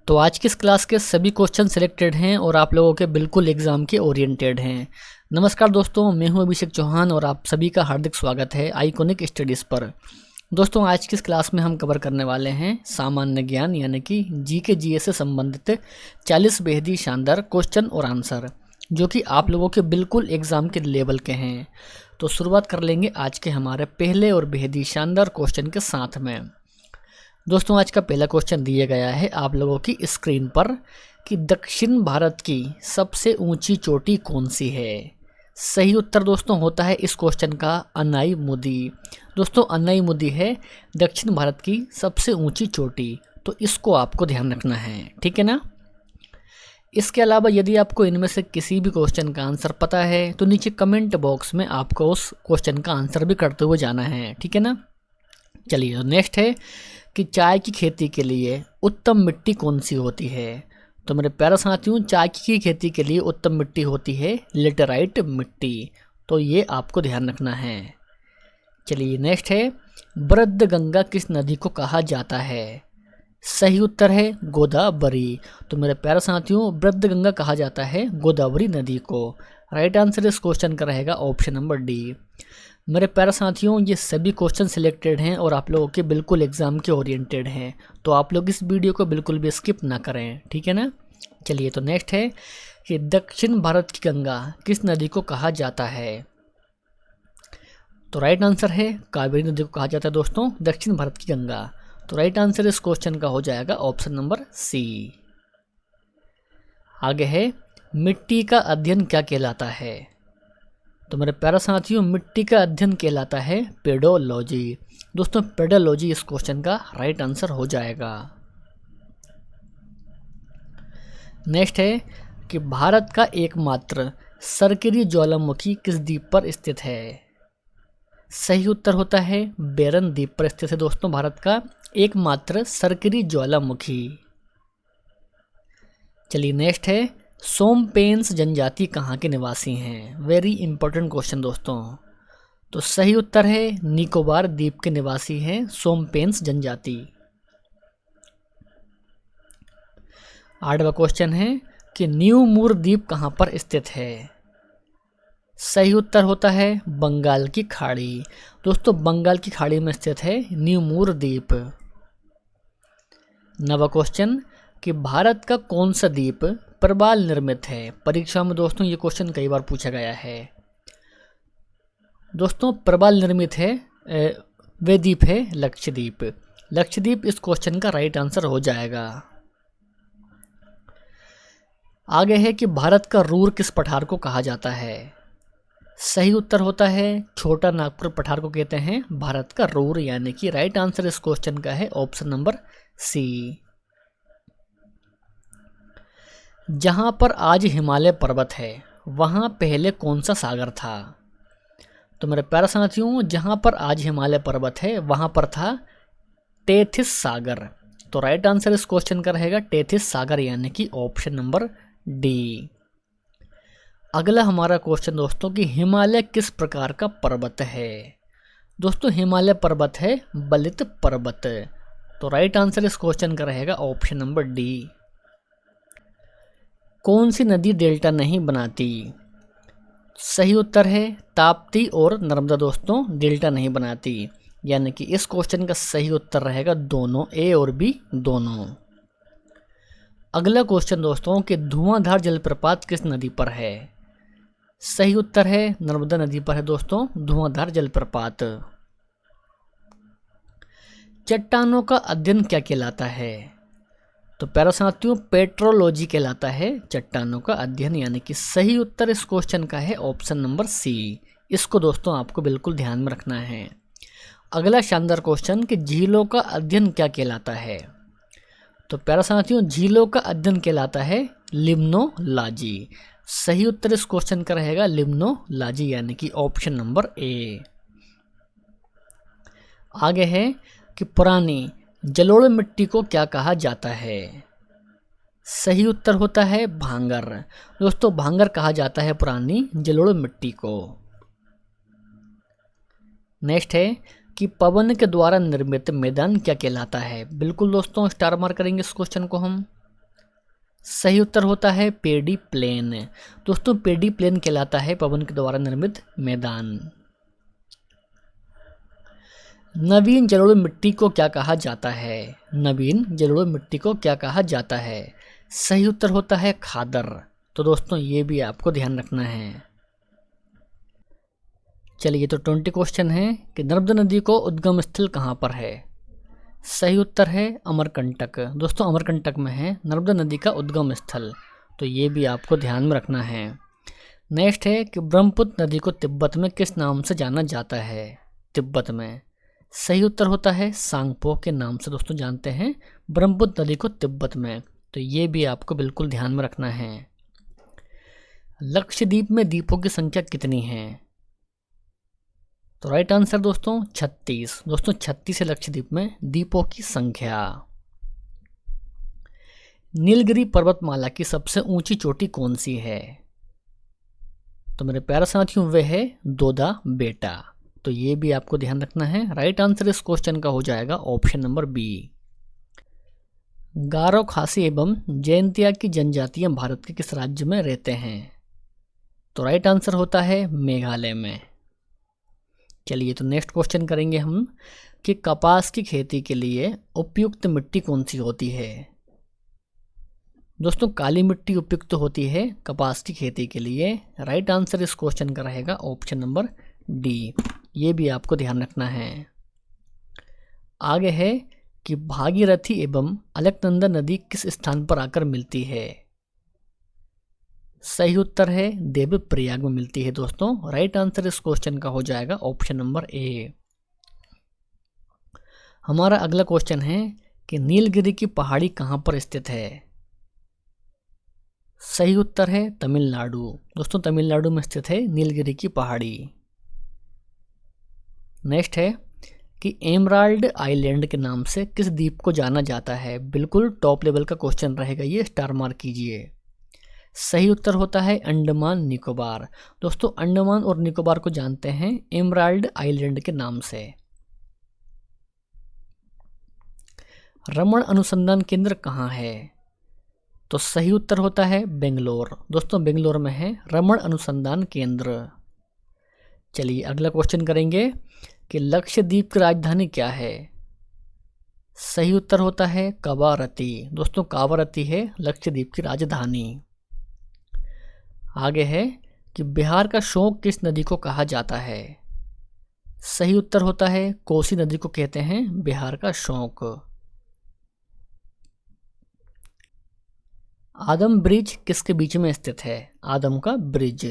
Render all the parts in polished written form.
तो आज की इस क्लास के सभी क्वेश्चन सिलेक्टेड हैं और आप लोगों के बिल्कुल एग्जाम के ओरिएंटेड हैं। नमस्कार दोस्तों, मैं हूं अभिषेक चौहान और आप सभी का हार्दिक स्वागत है आइकॉनिक स्टडीज़ पर। दोस्तों आज की इस क्लास में हम कवर करने वाले हैं सामान्य ज्ञान यानी कि जीके जीएस से संबंधित 40 बेहद शानदार क्वेश्चन और आंसर जो कि आप लोगों के बिल्कुल एग्ज़ाम के लेवल के हैं। तो शुरुआत कर लेंगे आज के हमारे पहले और बेहद ही शानदार क्वेश्चन के साथ में। दोस्तों आज का पहला क्वेश्चन दिया गया है आप लोगों की स्क्रीन पर कि दक्षिण भारत की सबसे ऊंची चोटी कौन सी है। सही उत्तर दोस्तों होता है इस क्वेश्चन का अनाईमुदी। दोस्तों अनाईमुदी है दक्षिण भारत की सबसे ऊंची चोटी, तो इसको आपको ध्यान रखना है, ठीक है ना। इसके अलावा यदि आपको इनमें से किसी भी क्वेश्चन का आंसर पता है तो नीचे कमेंट बॉक्स में आपको उस क्वेश्चन का आंसर भी करते हुए जाना है, ठीक है ना। चलिए नेक्स्ट है कि चाय की खेती के लिए उत्तम मिट्टी कौन सी होती है। तो मेरे प्यारे साथियों, चाय की खेती के लिए उत्तम मिट्टी होती है लेटेराइट मिट्टी, तो ये आपको ध्यान रखना है। चलिए नेक्स्ट है वृद्ध गंगा किस नदी को कहा जाता है। सही उत्तर है गोदावरी। तो मेरे प्यारे साथियों, वृद्ध गंगा कहा जाता है गोदावरी नदी को। राइट आंसर इस क्वेश्चन का रहेगा ऑप्शन नंबर डी। मेरे प्यारे साथियों, ये सभी क्वेश्चन सिलेक्टेड हैं और आप लोगों के बिल्कुल एग्जाम के ओरिएंटेड हैं, तो आप लोग इस वीडियो को बिल्कुल भी स्किप ना करें, ठीक है ना। चलिए तो नेक्स्ट है कि दक्षिण भारत की गंगा किस नदी को कहा जाता है। तो राइट आंसर है कावेरी नदी को कहा जाता है दोस्तों दक्षिण भारत की गंगा। तो राइट आंसर इस क्वेश्चन का हो जाएगा ऑप्शन नंबर सी। आगे है मिट्टी का अध्ययन क्या कहलाता है। तो मेरे प्यारे साथियों, मिट्टी का अध्ययन कहलाता है पेडोलॉजी। दोस्तों पेडोलॉजी इस क्वेश्चन का राइट आंसर हो जाएगा। नेक्स्ट है कि भारत का एकमात्र सरकरी ज्वालामुखी किस द्वीप पर स्थित है। सही उत्तर होता है बेरन द्वीप पर स्थित है दोस्तों भारत का एकमात्र सरकरी ज्वालामुखी। चलिए नेक्स्ट है सोमपेंस जनजाति कहाँ के निवासी हैं। वेरी इंपॉर्टेंट क्वेश्चन दोस्तों। तो सही उत्तर है निकोबार द्वीप के निवासी हैं सोमपेंस जनजाति। आठवां क्वेश्चन है कि न्यू मूर द्वीप कहाँ पर स्थित है। सही उत्तर होता है बंगाल की खाड़ी। दोस्तों बंगाल की खाड़ी में स्थित है न्यू मूर द्वीप। नवा क्वेश्चन कि भारत का कौन सा द्वीप प्रबाल निर्मित है। परीक्षा में दोस्तों ये क्वेश्चन कई बार पूछा गया है। दोस्तों प्रबाल निर्मित है वे द्वीप है लक्षद्वीप। लक्षद्वीप इस क्वेश्चन का राइट आंसर हो जाएगा। आगे है कि भारत का रूर किस पठार को कहा जाता है। सही उत्तर होता है छोटा नागपुर पठार को कहते हैं भारत का रूर, यानी कि राइट आंसर इस क्वेश्चन का है ऑप्शन नंबर सी। जहां पर आज हिमालय पर्वत है वहां पहले कौन सा सागर था। तो मेरे प्यारे साथियों, जहां पर आज हिमालय पर्वत है वहां पर था टेथिस सागर। तो राइट आंसर इस क्वेश्चन का रहेगा टेथिस सागर, यानी कि ऑप्शन नंबर डी। अगला हमारा क्वेश्चन दोस्तों कि हिमालय किस प्रकार का पर्वत है। दोस्तों हिमालय पर्वत है बलित पर्वत। तो राइट आंसर इस क्वेश्चन का रहेगा ऑप्शन नंबर डी। कौन सी नदी डेल्टा नहीं बनाती। सही उत्तर है ताप्ती और नर्मदा दोस्तों डेल्टा नहीं बनाती, यानी कि इस क्वेश्चन का सही उत्तर रहेगा दोनों, ए और बी दोनों। अगला क्वेश्चन दोस्तों कि धुआंधार जलप्रपात किस नदी पर है। सही उत्तर है नर्मदा नदी पर है दोस्तों धुआंधार जलप्रपात। चट्टानों का अध्ययन क्या कहलाता है। तो प्यारे साथियों पेट्रोलॉजी कहलाता है चट्टानों का अध्ययन, यानी कि सही उत्तर इस क्वेश्चन का है ऑप्शन नंबर सी। इसको दोस्तों आपको बिल्कुल ध्यान में रखना है। अगला शानदार क्वेश्चन कि झीलों का अध्ययन क्या कहलाता है। तो प्यारे साथियों झीलों का अध्ययन कहलाता है लिम्नोलॉजी। सही उत्तर इस क्वेश्चन का रहेगा लिम्नोलॉजी, यानी कि ऑप्शन नंबर ए। आगे है कि पुरानी जलोढ़ मिट्टी को क्या कहा जाता है। सही उत्तर होता है भांगर। दोस्तों भांगर कहा जाता है पुरानी जलोढ़ मिट्टी को। नेक्स्ट है कि पवन के द्वारा निर्मित मैदान क्या कहलाता है। बिल्कुल दोस्तों स्टार मार्क करेंगे इस क्वेश्चन को हम। सही उत्तर होता है पेडी प्लेन। दोस्तों पेडी प्लेन कहलाता है पवन के द्वारा निर्मित मैदान। नवीन जलोढ़ मिट्टी को क्या कहा जाता है? नवीन जलोढ़ मिट्टी को क्या कहा जाता है? सही उत्तर होता है खादर। तो दोस्तों ये भी आपको ध्यान रखना है। चलिए तो 20 क्वेश्चन है कि नर्मदा नदी को उद्गम स्थल कहाँ पर है? सही उत्तर है अमरकंटक। दोस्तों अमरकंटक में है नर्मदा नदी का उद्गम स्थल, तो ये भी आपको ध्यान में रखना है। नेक्स्ट है कि ब्रह्मपुत्र नदी को तिब्बत में किस नाम से जाना जाता है? तिब्बत में सही उत्तर होता है सांगपो के नाम से दोस्तों जानते हैं ब्रह्मपुत्र नदी को तिब्बत में, तो ये भी आपको बिल्कुल ध्यान में रखना है। लक्षद्वीप में द्वीपों की संख्या कितनी है? तो राइट आंसर दोस्तों 36। दोस्तों 36 है लक्षद्वीप में द्वीपों की संख्या। नीलगिरी पर्वतमाला की सबसे ऊंची चोटी कौन सी है? तो मेरे प्यारे साथियों वह है दोदा बेटा, तो ये भी आपको ध्यान रखना है। राइट आंसर इस क्वेश्चन का हो जाएगा ऑप्शन नंबर बी। गारो, खासी एवं जयंतिया की जनजातियां भारत के किस राज्य में रहते हैं? तो राइट आंसर होता है मेघालय में। चलिए तो नेक्स्ट क्वेश्चन करेंगे हम कि कपास की खेती के लिए उपयुक्त मिट्टी कौन सी होती है? दोस्तों काली मिट्टी उपयुक्त होती है कपास की खेती के लिए। राइट आंसर इस क्वेश्चन का रहेगा ऑप्शन नंबर डी, ये भी आपको ध्यान रखना है। आगे है कि भागीरथी एवं अलकनंदा नदी किस स्थान पर आकर मिलती है? सही उत्तर है देवप्रयाग में मिलती है दोस्तों। राइट आंसर इस क्वेश्चन का हो जाएगा ऑप्शन नंबर ए। हमारा अगला क्वेश्चन है कि नीलगिरी की पहाड़ी कहां पर स्थित है? सही उत्तर है तमिलनाडु। दोस्तों तमिलनाडु में स्थित है नीलगिरी की पहाड़ी। नेक्स्ट है कि एमराल्ड आइलैंड के नाम से किस द्वीप को जाना जाता है? बिल्कुल टॉप लेवल का क्वेश्चन रहेगा ये, स्टार मार्क कीजिए। सही उत्तर होता है अंडमान निकोबार। दोस्तों अंडमान और निकोबार को जानते हैं एमराल्ड आइलैंड के नाम से। रमण अनुसंधान केंद्र कहाँ है? तो सही उत्तर होता है बेंगलोर। दोस्तों बेंगलोर में है रमण अनुसंधान केंद्र। चलिए अगला क्वेश्चन करेंगे कि लक्षद्वीप की राजधानी क्या है? सही उत्तर होता है कवारती। दोस्तों कावारती है लक्षद्वीप की राजधानी। आगे है कि बिहार का शोक किस नदी को कहा जाता है? सही उत्तर होता है कोसी नदी को कहते हैं बिहार का शोक। आदम ब्रिज किसके बीच में स्थित है? आदम का ब्रिज।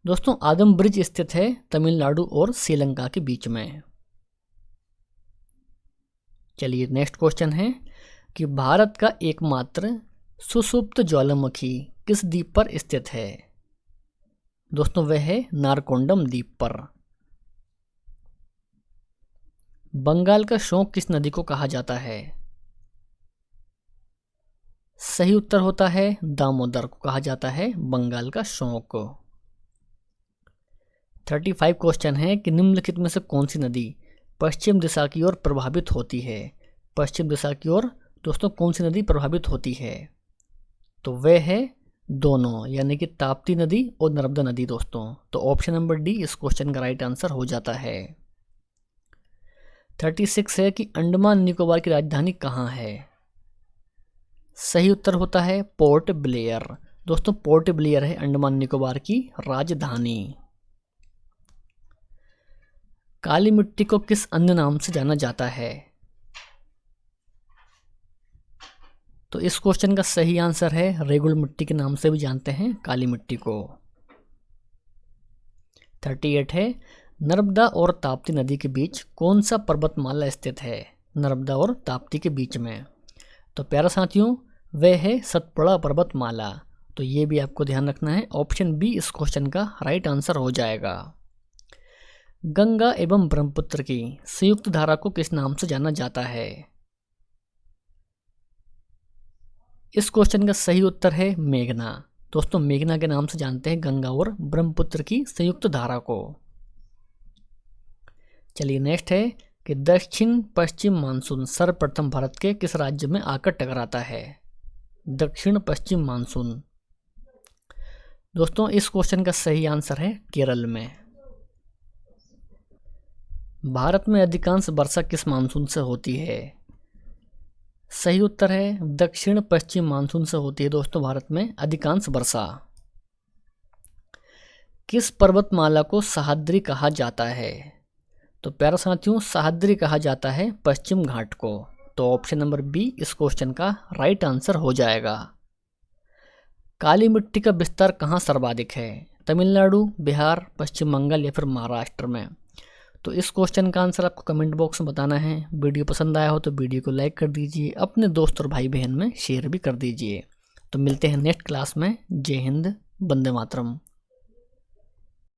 दोस्तों आदम ब्रिज स्थित है तमिलनाडु और श्रीलंका के बीच में। चलिए नेक्स्ट क्वेश्चन है कि भारत का एकमात्र सुषुप्त ज्वालामुखी किस द्वीप पर स्थित है? दोस्तों वह है नारकोंडम द्वीप पर। बंगाल का शोक किस नदी को कहा जाता है? सही उत्तर होता है दामोदर को कहा जाता है बंगाल का शोक। 35 क्वेश्चन है कि निम्नलिखित में से कौन सी नदी पश्चिम दिशा की ओर प्रभावित होती है? पश्चिम दिशा की ओर दोस्तों कौन सी नदी प्रभावित होती है? तो वह है दोनों, यानी कि ताप्ती नदी और नर्मदा नदी दोस्तों। तो ऑप्शन नंबर डी इस क्वेश्चन का राइट आंसर हो जाता है। 36 है कि अंडमान निकोबार की राजधानी कहाँ है? सही उत्तर होता है पोर्ट ब्लेयर। दोस्तों पोर्ट ब्लेयर है अंडमान निकोबार की राजधानी। काली मिट्टी को किस अन्य नाम से जाना जाता है? तो इस क्वेश्चन का सही आंसर है रेगुल मिट्टी के नाम से भी जानते हैं काली मिट्टी को। 38 है नर्मदा और ताप्ती नदी के बीच कौन सा पर्वतमाला स्थित है? नर्मदा और ताप्ती के बीच में। तो प्यारे साथियों वह है सतपुड़ा पर्वतमाला। तो ये भी आपको ध्यान रखना है। ऑप्शन बी इस क्वेश्चन का राइट आंसर हो जाएगा। गंगा एवं ब्रह्मपुत्र की संयुक्त धारा को किस नाम से जाना जाता है? इस क्वेश्चन का सही उत्तर है मेघना। दोस्तों मेघना के नाम से जानते हैं गंगा और ब्रह्मपुत्र की संयुक्त धारा को। चलिए नेक्स्ट है कि दक्षिण पश्चिम मानसून सर्वप्रथम भारत के किस राज्य में आकर टकराता है? दक्षिण पश्चिम मानसून। दोस्तों इस क्वेश्चन का सही आंसर है केरल में। भारत में अधिकांश वर्षा किस मानसून से होती है? सही उत्तर है दक्षिण पश्चिम मानसून से होती है दोस्तों भारत में अधिकांश वर्षा। किस पर्वतमाला को सह्याद्री कहा जाता है? तो प्यारे साथियों, सह्याद्री कहा जाता है पश्चिम घाट को। तो ऑप्शन नंबर बी इस क्वेश्चन का राइट आंसर हो जाएगा। काली मिट्टी का विस्तार कहाँ सर्वाधिक है? तमिलनाडु, बिहार, पश्चिम बंगाल या फिर महाराष्ट्र में? तो इस क्वेश्चन का आंसर आपको कमेंट बॉक्स में बताना है। वीडियो पसंद आया हो तो वीडियो को लाइक कर दीजिए, अपने दोस्त और भाई बहन में शेयर भी कर दीजिए। तो मिलते हैं नेक्स्ट क्लास में। जय हिंद, वंदे मातरम।